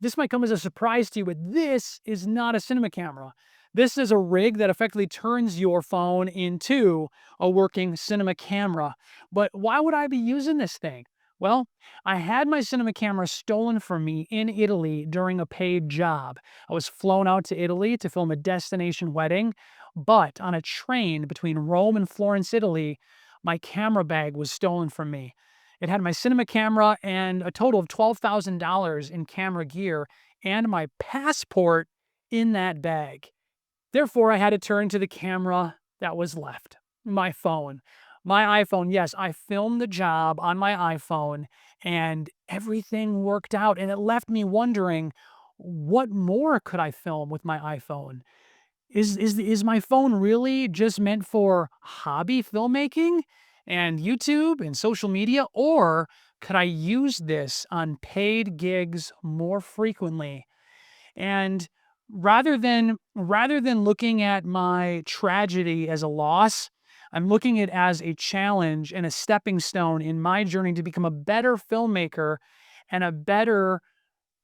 This might come as a surprise to you, but this is not a cinema camera. This is a rig that effectively turns your phone into a working cinema camera. But why would I be using this thing? Well, I had my cinema camera stolen from me in Italy during a paid job. I was flown out to Italy to film a destination wedding, but on a train between Rome and Florence, Italy, my camera bag was stolen from me. It had my cinema camera and a total of $12,000 in camera gear and my passport in that bag. Therefore, I had to turn to the camera that was left, my phone. My iPhone, yes, I filmed the job on my iPhone and everything worked out. And it left me wondering, what more could I film with my iPhone? Is my phone really just meant for hobby filmmaking and YouTube and social media, or could I use this on paid gigs more frequently? And rather than looking at my tragedy as a loss, I'm looking at it as a challenge and a stepping stone in my journey to become a better filmmaker and a better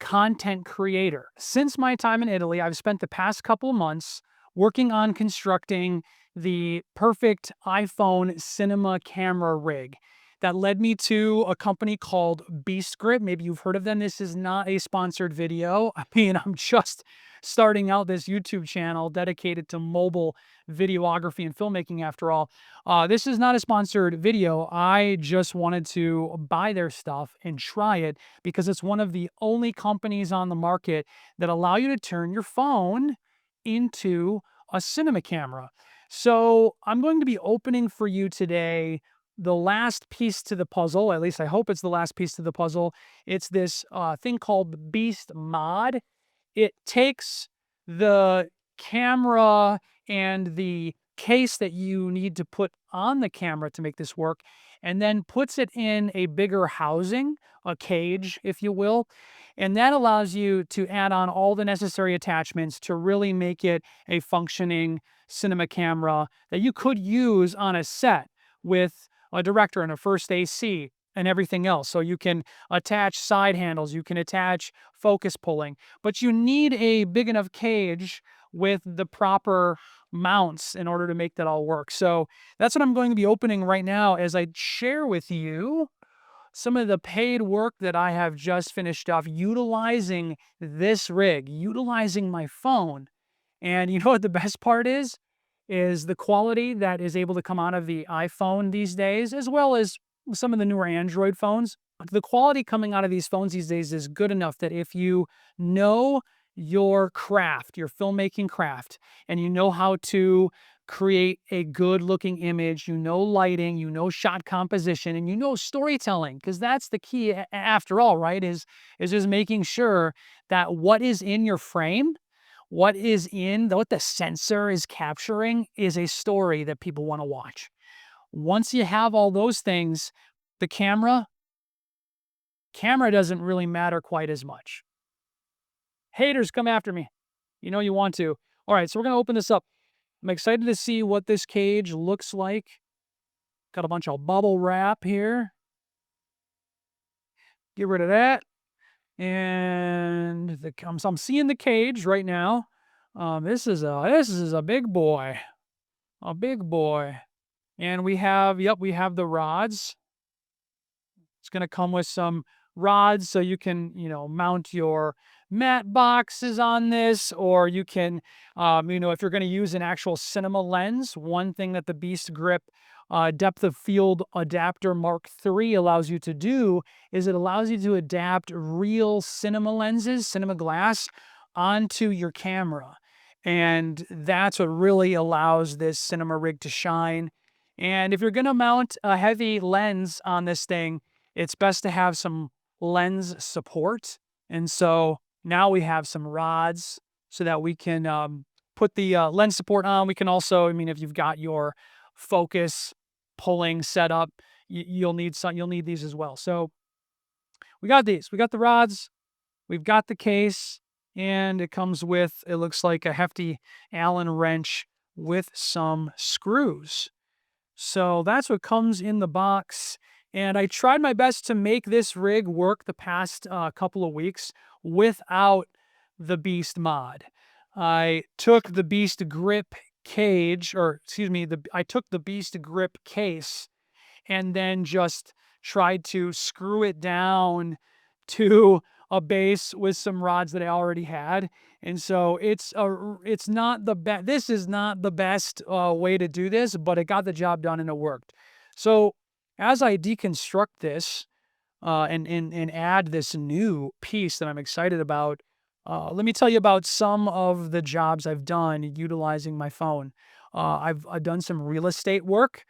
content creator. Since my time in Italy, I've spent the past couple of months working on constructing the perfect iPhone cinema camera rig. That led me to a company called Beast Grip. Maybe you've heard of them. This is not a sponsored video. I mean, I'm just starting out this YouTube channel dedicated to mobile videography and filmmaking after all. This is not a sponsored video. I just wanted to buy their stuff and try it because it's one of the only companies on the market that allow you to turn your phone into a cinema camera. So I'm going to be opening for you today the last piece to the puzzle. At least I hope it's the last piece to the puzzle. It's this thing called Beast Mod. It takes the camera and the case that you need to put on the camera to make this work, and then puts it in a bigger housing, a cage, if you will. And that allows you to add on all the necessary attachments to really make it a functioning cinema camera that you could use on a set with a director and a first AC and everything else. So you can attach side handles, you can attach focus pulling, but you need a big enough cage with the proper mounts in order to make that all work. So that's what I'm going to be opening right now as I share with you some of the paid work that I have just finished off utilizing this rig, utilizing my phone. And you know what the best part is? Is the quality that is able to come out of the iPhone these days, as well as some of the newer Android phones. The quality coming out of these phones these days is good enough that if you know your craft, your filmmaking craft, and you know how to create a good looking image, you know lighting, you know shot composition, and you know storytelling, because that's the key after all, right? Is just making sure that what is in your frame, what the sensor is capturing is a story that people want to watch. Once you have all those things, the camera doesn't really matter quite as much. Haters, come after me. You know you want to. All right, so we're going to open this up. I'm excited to see what this cage looks like. Got a bunch of bubble wrap here. Get rid of that. And I'm seeing the cage right now. This is a big boy. A big boy. And we have the rods. It's going to come with some rods so you can, mount your matte boxes on this, or you can, if you're going to use an actual cinema lens, one thing that the Beast Grip depth of field adapter Mark III allows you to do is it allows you to adapt real cinema lenses, cinema glass, onto your camera. And that's what really allows this cinema rig to shine. And if you're going to mount a heavy lens on this thing, it's best to have some lens support. And so now we have some rods so that we can put the lens support on. We can also, if you've got your focus pulling set up, you'll need these as well. So we got these. We got the rods. We've got the case, and it comes with, it looks like a hefty Allen wrench with some screws. So that's what comes in the box. And I tried my best to make this rig work the past couple of weeks without the Beast mod. I took the Beast grip cage, or excuse me, I took the Beast grip case and then just tried to screw it down to a base with some rods that I already had. And so it's not the best. This is not the best way to do this, but it got the job done and it worked. So as I deconstruct this, and add this new piece that I'm excited about, let me tell you about some of the jobs I've done utilizing my phone. I've done some real estate work,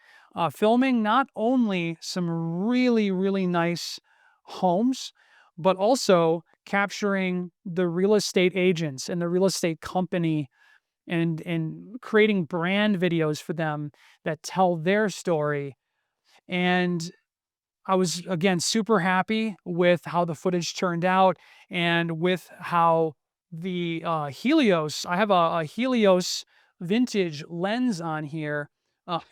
filming not only some really nice homes, but also capturing the real estate agents and the real estate company and creating brand videos for them that tell their story. And I was, again, super happy with how the footage turned out and with how the Helios, I have a Helios vintage lens on here.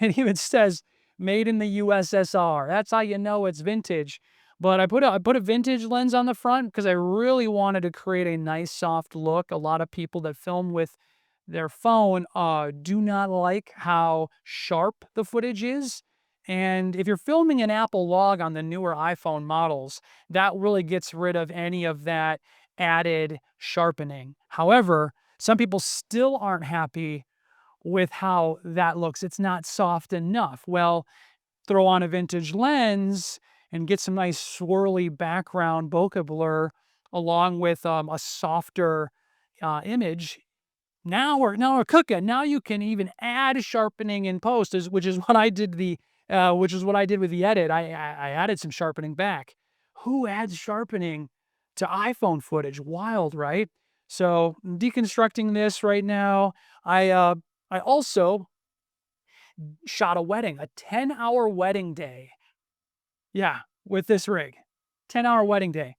It even says made in the USSR. That's how you know it's vintage. But I put a vintage lens on the front because I really wanted to create a nice soft look. A lot of people that film with their phone do not like how sharp the footage is. And if you're filming an Apple log on the newer iPhone models, that really gets rid of any of that added sharpening. However, some people still aren't happy with how that looks. It's not soft enough. Well, throw on a vintage lens and get some nice swirly background bokeh blur along with a softer image. Now we're cooking. Now you can even add sharpening in post, which is what I did which is what I did with the edit. I added some sharpening back. Who adds sharpening to iPhone footage? Wild, right? So deconstructing this right now. I also shot a wedding, a 10-hour wedding day. Yeah, with this rig, 10-hour wedding day.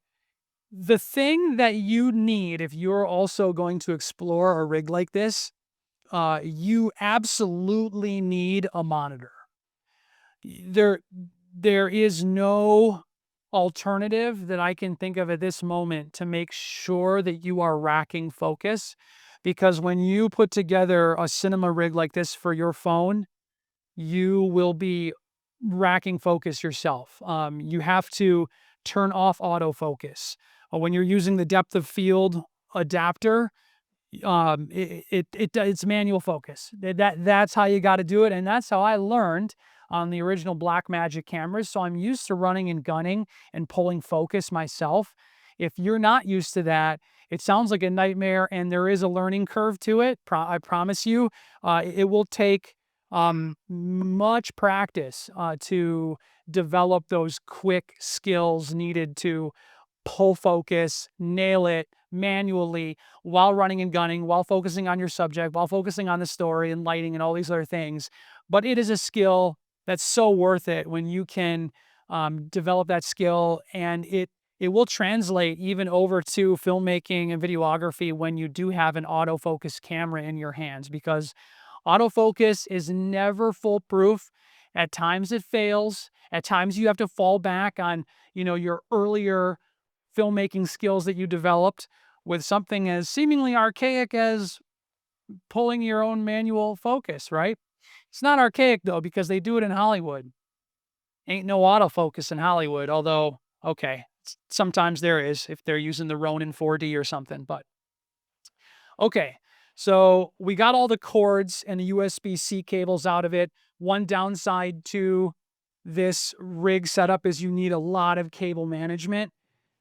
The thing that you need if you're also going to explore a rig like this, you absolutely need a monitor. There, there is no alternative that I can think of at this moment to make sure that you are racking focus. Because when you put together a cinema rig like this for your phone, you will be racking focus yourself. You have to turn off autofocus. When you're using the depth of field adapter, it's manual focus. That's how you got to do it, and that's how I learned on the original Blackmagic cameras. So I'm used to running and gunning and pulling focus myself. If you're not used to that, it sounds like a nightmare, and there is a learning curve to it. I promise you, it will take much practice to develop those quick skills needed to pull focus, nail it manually while running and gunning, while focusing on your subject, while focusing on the story and lighting and all these other things. But it is a skill that's so worth it when you can develop that skill, and it will translate even over to filmmaking and videography when you do have an autofocus camera in your hands, because autofocus is never foolproof. At times it fails. At times you have to fall back on, your earlier filmmaking skills that you developed with something as seemingly archaic as pulling your own manual focus, right? It's not archaic though, because they do it in Hollywood. Ain't no autofocus in Hollywood, although, okay, sometimes there is if they're using the Ronin 4D or something, but okay. So we got all the cords and the USB-C cables out of it. One downside to this rig setup is you need a lot of cable management.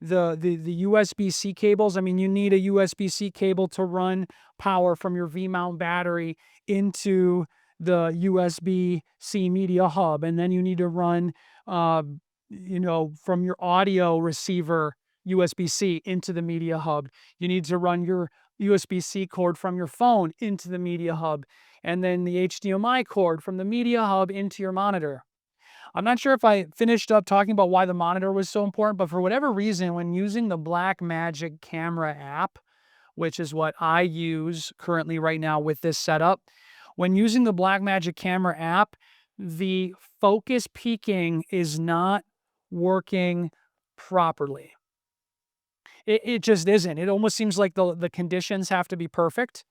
The USB-C cables, I mean, you need a USB-C cable to run power from your V-mount battery into the USB-C media hub. And then you need to run, from your audio receiver USB-C into the media hub. You need to run your USB-C cord from your phone into the media hub, and then the HDMI cord from the media hub into your monitor. I'm not sure if I finished up talking about why the monitor was so important, but for whatever reason, when using the Blackmagic camera app, which is what I use currently right now with this setup, when using the Blackmagic camera app, the focus peaking is not working properly. It just isn't. It almost seems like the conditions have to be perfect,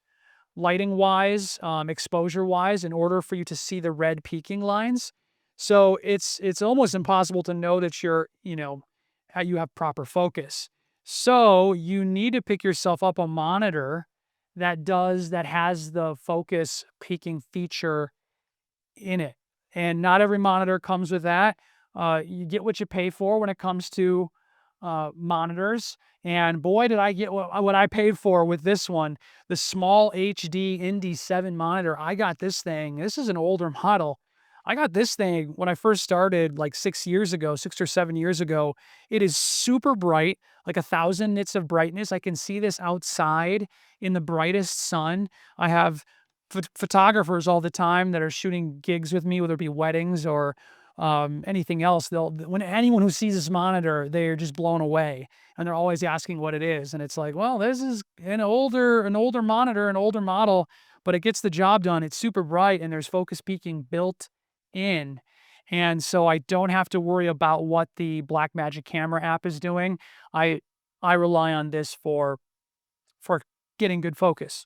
lighting wise, exposure wise, in order for you to see the red peaking lines. So it's almost impossible to know that how you have proper focus. So you need to pick yourself up a monitor that has the focus peaking feature in it. And not every monitor comes with that. You get what you pay for when it comes to monitors. And boy, did I get what I paid for with this one. The small HD Indy 7 monitor. I got this thing. This is an older model. I got this thing when I first started like 6 years ago, 6 or 7 years ago. It is super bright, like 1,000 nits of brightness. I can see this outside in the brightest sun. I have photographers all the time that are shooting gigs with me, whether it be weddings or anything else. When anyone who sees this monitor, they're just blown away, and they're always asking what it is. And it's like, well, this is an older monitor, an older model, but it gets the job done. It's super bright, and there's focus peaking built in. And so I don't have to worry about what the Blackmagic camera app is doing. I I rely on this for getting good focus.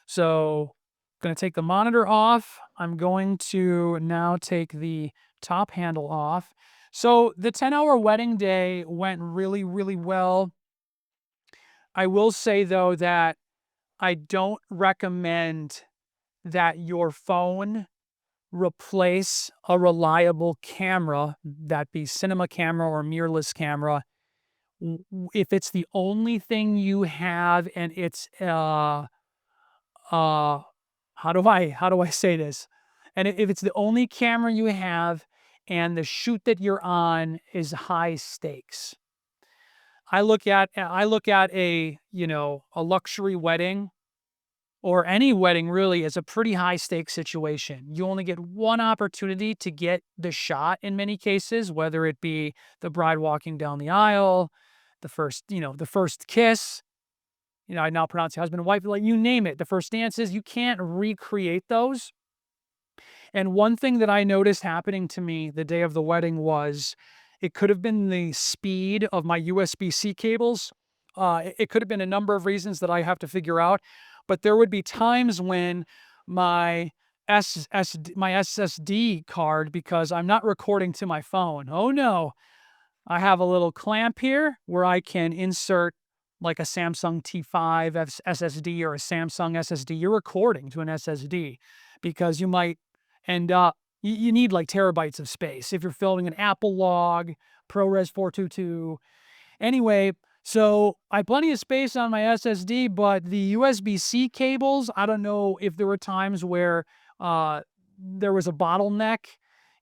So, going to take the monitor off. I'm going to now take the top handle off. So, the 10-hour wedding day went really, really well. I will say, though, that I don't recommend that your phone replace a reliable camera, that be cinema camera or mirrorless camera, if it's the only thing you have and it's uh how do I say this? And if it's the only camera you have and the shoot that you're on is high stakes. I look at a luxury wedding or any wedding really as a pretty high stakes situation. You only get one opportunity to get the shot in many cases, whether it be the bride walking down the aisle, the first kiss, I now pronounce husband and wife, like you name it, the first dances, you can't recreate those. And one thing that I noticed happening to me the day of the wedding was it could have been the speed of my USB-C cables. It could have been a number of reasons that I have to figure out, but there would be times when my my SSD card, because I'm not recording to my phone. Oh no, I have a little clamp here where I can insert like a Samsung T5 SSD or a Samsung SSD. You're recording to an SSD because you might end up, you need like terabytes of space if you're filming an Apple log, ProRes 422. Anyway, so I have plenty of space on my SSD, but the USB-C cables, I don't know if there were times where there was a bottleneck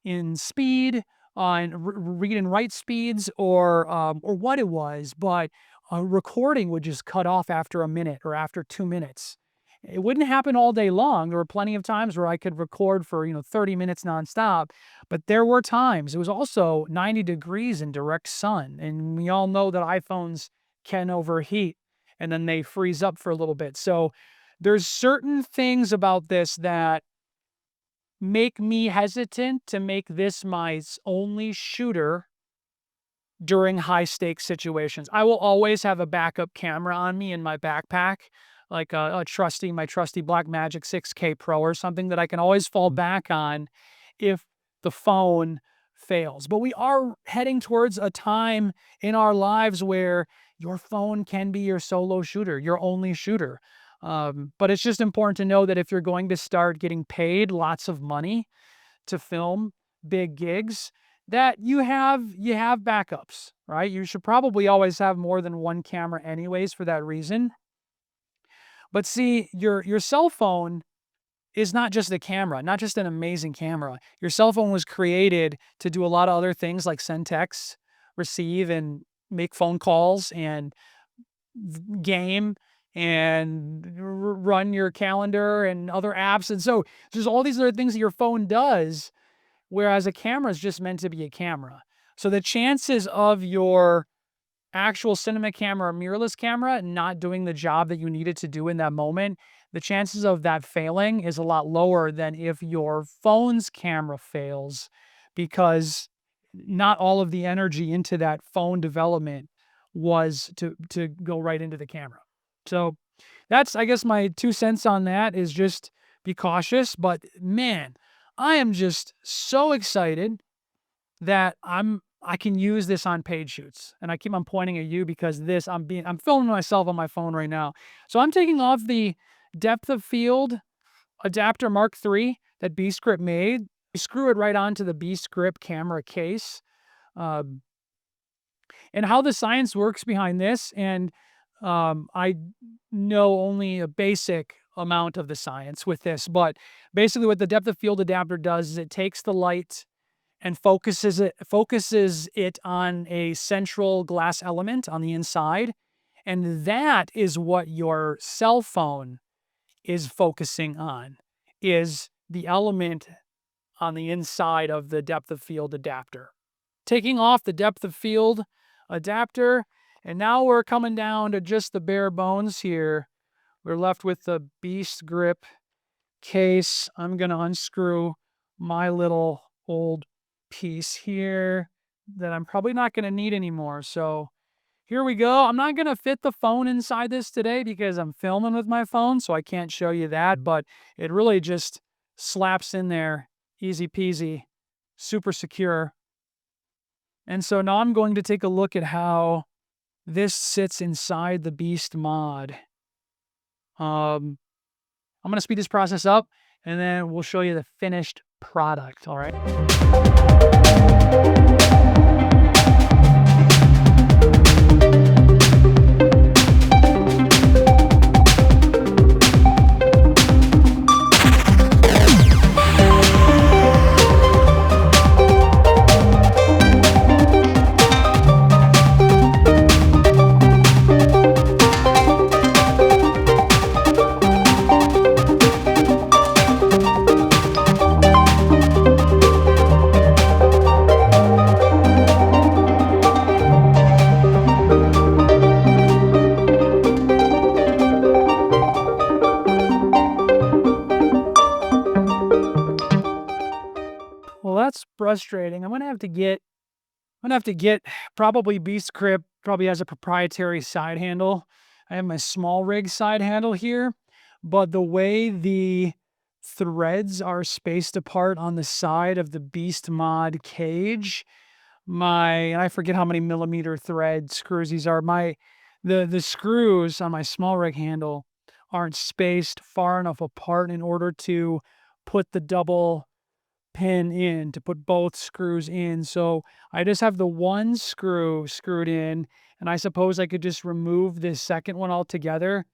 in speed on read and write speeds or what it was, but a recording would just cut off after a minute or after 2 minutes. It wouldn't happen all day long. There were plenty of times where I could record for 30 minutes nonstop, but there were times it was also 90 degrees in direct sun, and we all know that iPhones can overheat and then they freeze up for a little bit. So there's certain things about this that make me hesitant to make this my only shooter during high stakes situations. I will always have a backup camera on me in my backpack, like my trusty Blackmagic 6K Pro or something that I can always fall back on if the phone fails. But we are heading towards a time in our lives where your phone can be your solo shooter, your only shooter. But it's just important to know that if you're going to start getting paid lots of money to film big gigs, that you have backups, right? You should probably always have more than one camera anyways for that reason. But see, your cell phone is not just a camera, not just an amazing camera. Your cell phone was created to do a lot of other things like send texts, receive and make phone calls and game and run your calendar and other apps. And so there's all these other things that your phone does, whereas a camera is just meant to be a camera. So the chances of your actual cinema camera or mirrorless camera not doing the job that you needed to do in that moment, the chances of that failing is a lot lower than if your phone's camera fails because not all of the energy into that phone development was to go right into the camera. So that's, I guess, my 2 cents on that is just be cautious, but man, I am just so excited that I can use this on paid shoots. And I keep on pointing at you because I'm filming myself on my phone right now. So I'm taking off the depth of field adapter Mark III that B-Script made. You screw it right onto the B-Script camera case. Um, and how the science works behind this, and I know only a basic amount of the science with this, but basically what the depth of field adapter does is it takes the light and focuses it on a central glass element on the inside, and that is what your cell phone is focusing on, is the element on the inside of the depth of field adapter. Taking off the depth of field adapter, and now we're coming down to just the bare bones here. We're left with the Beast Grip case. I'm going to unscrew my little old piece here that I'm probably not going to need anymore. So here we go. I'm not going to fit the phone inside this today because I'm filming with my phone, so I can't show you that, but it really just slaps in there. Easy peasy, super secure. And so now I'm going to take a look at how this sits inside the Beast mod. I'm going to speed this process up, and then we'll show you the finished product, all right? Well, that's frustrating. I'm gonna have to get probably B-Script probably has a proprietary side handle. I have my small rig side handle here, but the way the threads are spaced apart on the side of the Beast mod cage, and I forget how many millimeter thread screws these are. The screws on my small rig handle aren't spaced far enough apart in order to put the double pin in, to put both screws in. So I just have the one screw screwed in, and I suppose I could just remove this second one altogether.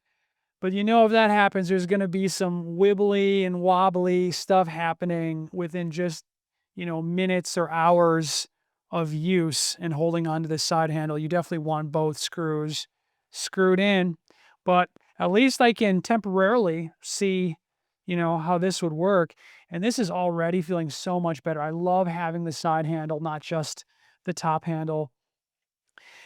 But if that happens, there's going to be some wibbly and wobbly stuff happening within just, minutes or hours of use and holding onto the side handle. You definitely want both screws screwed in, but at least I can temporarily see, how this would work. And this is already feeling so much better. I love having the side handle, not just the top handle.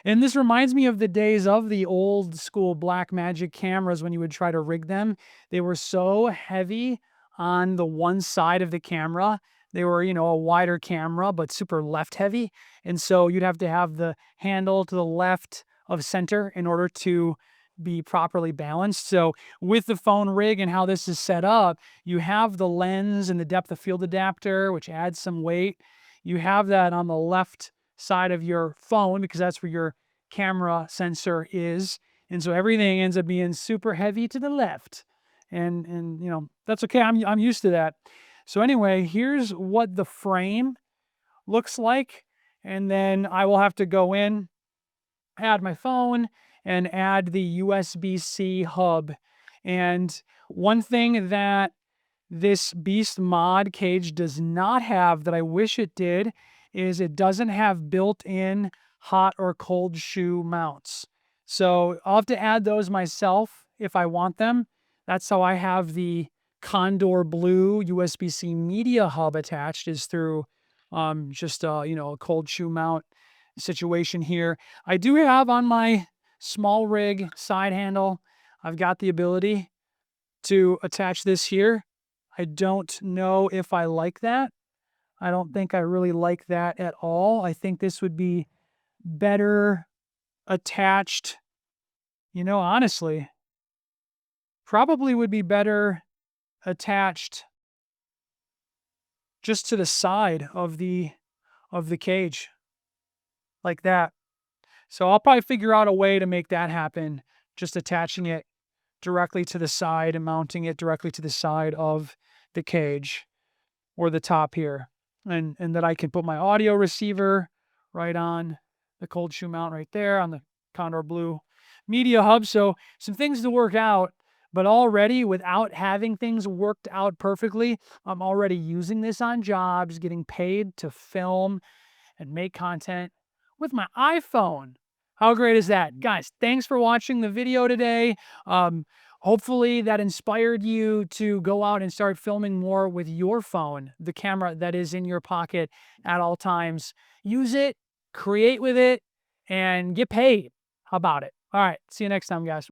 And this reminds me of the days of the old school Blackmagic cameras when you would try to rig them. They were so heavy on the one side of the camera. They were, a wider camera, but super left heavy. And so you'd have to have the handle to the left of center in order to be properly balanced. So with the phone rig and how this is set up, you have the lens and the depth of field adapter, which adds some weight. You have that on the left side of your phone because that's where your camera sensor is. And so everything ends up being super heavy to the left. And that's okay. I'm used to that. So anyway, here's what the frame looks like. And then I will have to go in, add my phone, and add the USB-C hub. And one thing that this Beast mod cage does not have that I wish it did is it doesn't have built-in hot or cold shoe mounts. So I'll have to add those myself if I want them. That's how I have the Condor Blue USB-C media hub attached, is through just a cold shoe mount situation here. I do have on my small rig side handle, I've got the ability to attach this here. I don't know if I like that. I don't think I really like that at all. I think this would be better attached, honestly, probably would be better attached just to the side of the cage like that. So I'll probably figure out a way to make that happen, just attaching it directly to the side and mounting it directly to the side of the cage or the top here. And that I can put my audio receiver right on the cold shoe mount right there on the Condor Blue media hub. So some things to work out, but already without having things worked out perfectly, I'm already using this on jobs, getting paid to film and make content with my iPhone. How great is that? Guys, thanks for watching the video today. Hopefully that inspired you to go out and start filming more with your phone, the camera that is in your pocket at all times. Use it, create with it, and get paid. How about it? All right, see you next time, guys.